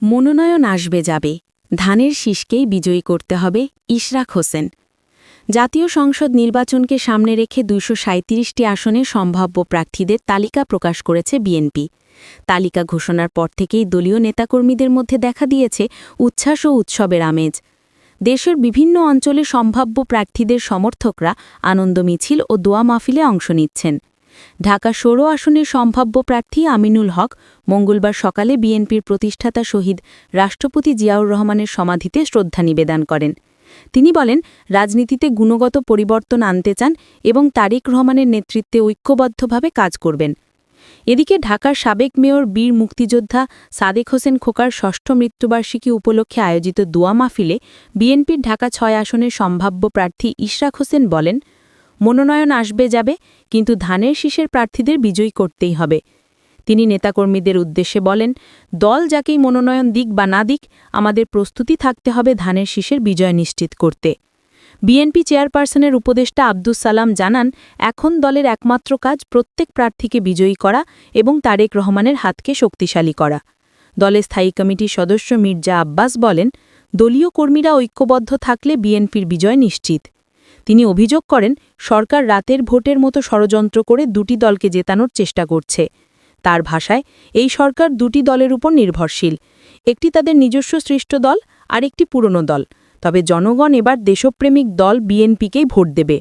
মনোনয়ন আসবে যাবে, ধানের শীষকেই বিজয়ী করতে হবে ইশরাক হোসেন। জাতীয় সংসদ নির্বাচনকে সামনে রেখে ২৩৭টি আসনে সম্ভাব্য প্রার্থীদের তালিকা প্রকাশ করেছে বিএনপি। তালিকা ঘোষণার পর থেকেই দলীয় নেতাকর্মীদের মধ্যে দেখা দিয়েছে উচ্ছ্বাস ও উৎসবের আমেজ। দেশের বিভিন্ন অঞ্চলে সম্ভাব্য প্রার্থীদের সমর্থকরা আনন্দ মিছিল ও দোয়া মাহফিলে অংশ নিচ্ছেন। ঢাকা ১৬ আসনের সম্ভাব্য প্রার্থী আমিনুল হক মঙ্গলবার সকালে বিএনপির প্রতিষ্ঠাতা শহীদ রাষ্ট্রপতি জিয়াউর রহমানের সমাধিতে শ্রদ্ধা নিবেদন করেন। তিনি বলেন, রাজনীতিতে গুণগত পরিবর্তন আনতে চান এবং তারেক রহমানের নেতৃত্বে ঐক্যবদ্ধভাবে কাজ করবেন। এদিকে ঢাকার সাবেক মেয়র বীর মুক্তিযোদ্ধা সাদেক হোসেন খোকার ষষ্ঠ মৃত্যুবার্ষিকী উপলক্ষে আয়োজিত দোয়া মাহফিলে বিএনপির ঢাকা ৬ আসনের সম্ভাব্য প্রার্থী ইশরাক হোসেন বলেন, মনোনয়ন আসবে যাবে, কিন্তু ধানের শীষের প্রার্থীদের বিজয়ী করতেই হবে। তিনি নেতাকর্মীদের উদ্দেশ্যে বলেন, দল যাকেই মনোনয়ন দিক বা না দিক, আমাদের প্রস্তুতি থাকতে হবে ধানের শীষের বিজয় নিশ্চিত করতে। বিএনপি চেয়ারপারসনের উপদেষ্টা আব্দুস সালাম জানান, এখন দলের একমাত্র কাজ প্রত্যেক প্রার্থীকে বিজয়ী করা এবং তারেক রহমানের হাতকে শক্তিশালী করা। দলের স্থায়ী কমিটির সদস্য মির্জা আব্বাস বলেন, দলীয় কর্মীরা ঐক্যবদ্ধ থাকলে বিএনপির বিজয় নিশ্চিত। তিনি অভিযোগ করেন, সরকার রাতের ভোটের মতো ষড়যন্ত্র করে দুটি দলকে জেতানোর চেষ্টা করছে। তার ভাষায়, এই সরকার দুটি দলের উপর নির্ভরশীল। একটি তাদের নিজস্ব সৃষ্ট দল, আর একটি পুরনো দল। তবে জনগণ এবার দেশপ্রেমিক দল বিএনপিকেই ভোট দেবে।